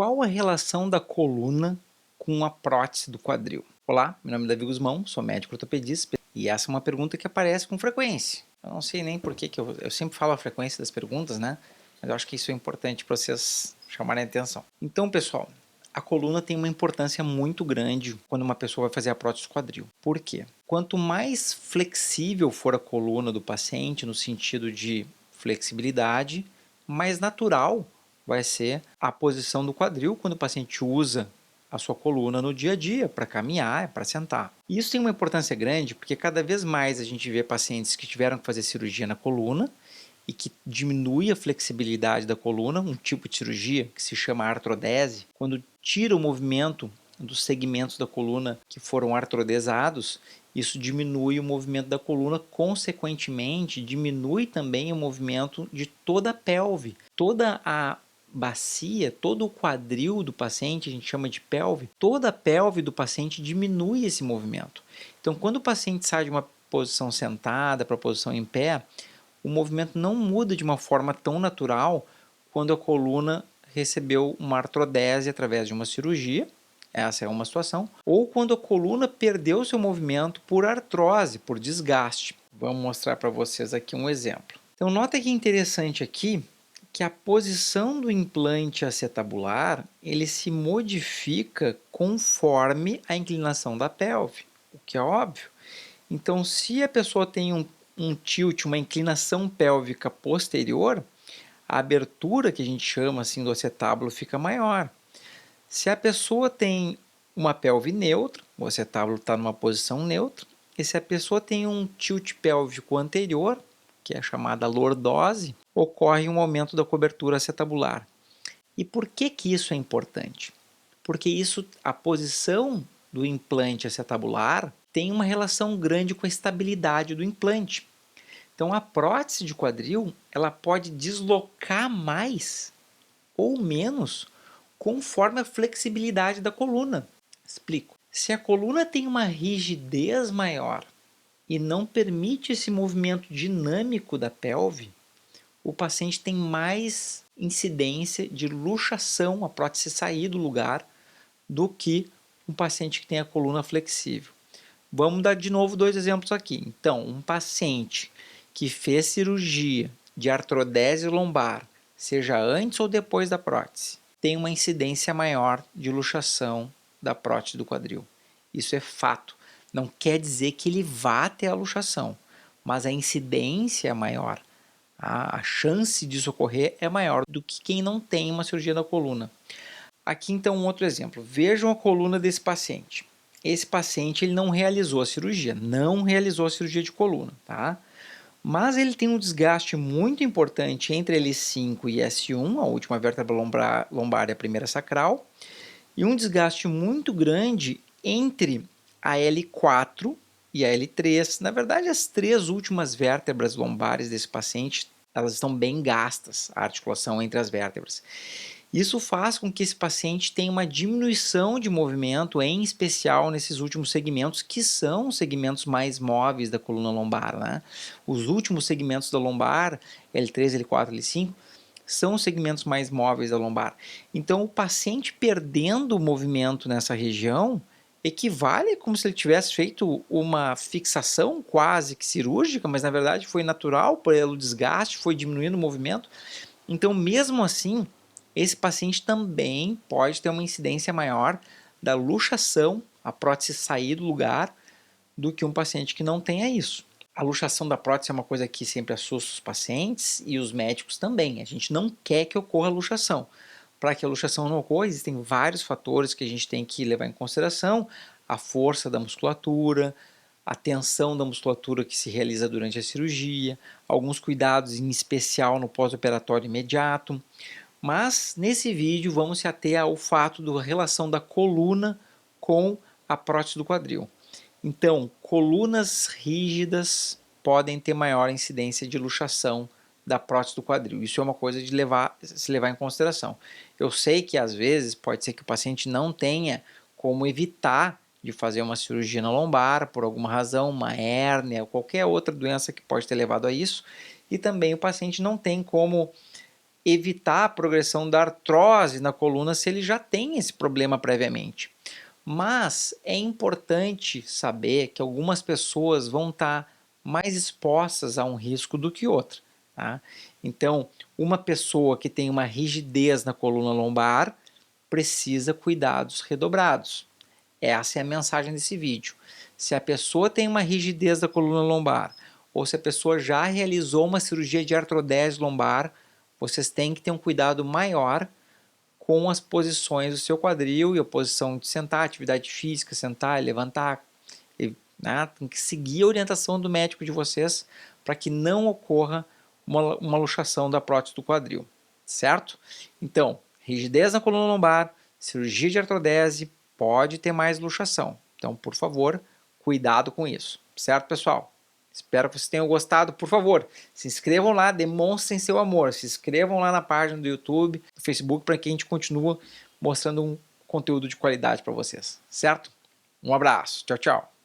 Qual a relação da coluna com a prótese do quadril? Olá, meu nome é Davi Guzmão, sou médico ortopedista e essa é uma pergunta que aparece com frequência. Eu não sei nem por que eu sempre falo a frequência das perguntas, né? Mas eu acho que isso é importante para vocês chamarem a atenção. Então, pessoal, a coluna tem uma importância muito grande quando uma pessoa vai fazer a prótese do quadril. Por quê? Quanto mais flexível for a coluna do paciente, no sentido de flexibilidade, mais natural vai ser a posição do quadril quando o paciente usa a sua coluna no dia a dia para caminhar, para sentar. E isso tem uma importância grande porque cada vez mais a gente vê pacientes que tiveram que fazer cirurgia na coluna e que diminui a flexibilidade da coluna, um tipo de cirurgia que se chama artrodese, quando tira o movimento dos segmentos da coluna que foram artrodesados, isso diminui o movimento da coluna, consequentemente diminui também o movimento de toda a pelve, toda a bacia, todo o quadril do paciente, a gente chama de pelve, toda a pelve do paciente diminui esse movimento. Então, quando o paciente sai de uma posição sentada para a posição em pé, o movimento não muda de uma forma tão natural quando a coluna recebeu uma artrodese através de uma cirurgia, essa é uma situação, ou quando a coluna perdeu seu movimento por artrose, por desgaste. Vamos mostrar para vocês aqui um exemplo. Então, nota que interessante aqui que a posição do implante acetabular ele se modifica conforme a inclinação da pelve, o que é óbvio. Então, se a pessoa tem um tilt, uma inclinação pélvica posterior, a abertura que a gente chama assim do acetábulo fica maior. Se a pessoa tem uma pelve neutra, o acetábulo está numa posição neutra, e se a pessoa tem um tilt pélvico anterior, que é chamada lordose, ocorre um aumento da cobertura acetabular. E por que isso é importante? Porque isso, a posição do implante acetabular tem uma relação grande com a estabilidade do implante. Então, a prótese de quadril ela pode deslocar mais ou menos conforme a flexibilidade da coluna. Explico. Se a coluna tem uma rigidez maior e não permite esse movimento dinâmico da pelve, o paciente tem mais incidência de luxação, a prótese sair do lugar, do que um paciente que tem a coluna flexível. Vamos dar de novo dois exemplos aqui. Então, um paciente que fez cirurgia de artrodese lombar, seja antes ou depois da prótese, tem uma incidência maior de luxação da prótese do quadril. Isso é fato. Não quer dizer que ele vá ter a luxação, mas a incidência é maior. A chance disso ocorrer é maior do que quem não tem uma cirurgia da coluna. Aqui então um outro exemplo. Vejam a coluna desse paciente. Esse paciente ele não realizou a cirurgia de coluna, tá? Mas ele tem um desgaste muito importante entre L5 e S1, a última vértebra lombar e a primeira sacral, e um desgaste muito grande entre a L4 e a L3. Na verdade, as três últimas vértebras lombares desse paciente, elas estão bem gastas, a articulação entre as vértebras. Isso faz com que esse paciente tenha uma diminuição de movimento, em especial nesses últimos segmentos, que são os segmentos mais móveis da coluna lombar, né? Os últimos segmentos da lombar, L3, L4, L5, são os segmentos mais móveis da lombar. Então, o paciente perdendo o movimento nessa região equivale como se ele tivesse feito uma fixação quase que cirúrgica, mas na verdade foi natural pelo desgaste, foi diminuindo o movimento. Então, mesmo assim, esse paciente também pode ter uma incidência maior da luxação, a prótese sair do lugar, do que um paciente que não tenha isso. A luxação da prótese é uma coisa que sempre assusta os pacientes e os médicos também. A gente não quer que ocorra luxação. Para que a luxação não ocorra, existem vários fatores que a gente tem que levar em consideração: a força da musculatura, a tensão da musculatura que se realiza durante a cirurgia, alguns cuidados em especial no pós-operatório imediato. Mas nesse vídeo vamos se ater ao fato da relação da coluna com a prótese do quadril. Então, colunas rígidas podem ter maior incidência de luxação da prótese do quadril. Isso é uma coisa de se levar em consideração. Eu sei que às vezes pode ser que o paciente não tenha como evitar de fazer uma cirurgia na lombar por alguma razão, uma hérnia ou qualquer outra doença que pode ter levado a isso, e também o paciente não tem como evitar a progressão da artrose na coluna se ele já tem esse problema previamente. Mas é importante saber que algumas pessoas vão estar mais expostas a um risco do que outra. Tá? Então, uma pessoa que tem uma rigidez na coluna lombar precisa cuidados redobrados. Essa é a mensagem desse vídeo. Se a pessoa tem uma rigidez da coluna lombar ou se a pessoa já realizou uma cirurgia de artrodese lombar, vocês têm que ter um cuidado maior com as posições do seu quadril e a posição de sentar, atividade física, sentar e levantar. Né? Tem que seguir a orientação do médico de vocês para que não ocorra uma luxação da prótese do quadril, certo? Então, rigidez na coluna lombar, cirurgia de artrodese, pode ter mais luxação. Então, por favor, cuidado com isso, certo, pessoal? Espero que vocês tenham gostado. Por favor, se inscrevam lá, demonstrem seu amor. Se inscrevam lá na página do YouTube, do Facebook, para que a gente continue mostrando um conteúdo de qualidade para vocês, certo? Um abraço. Tchau, tchau.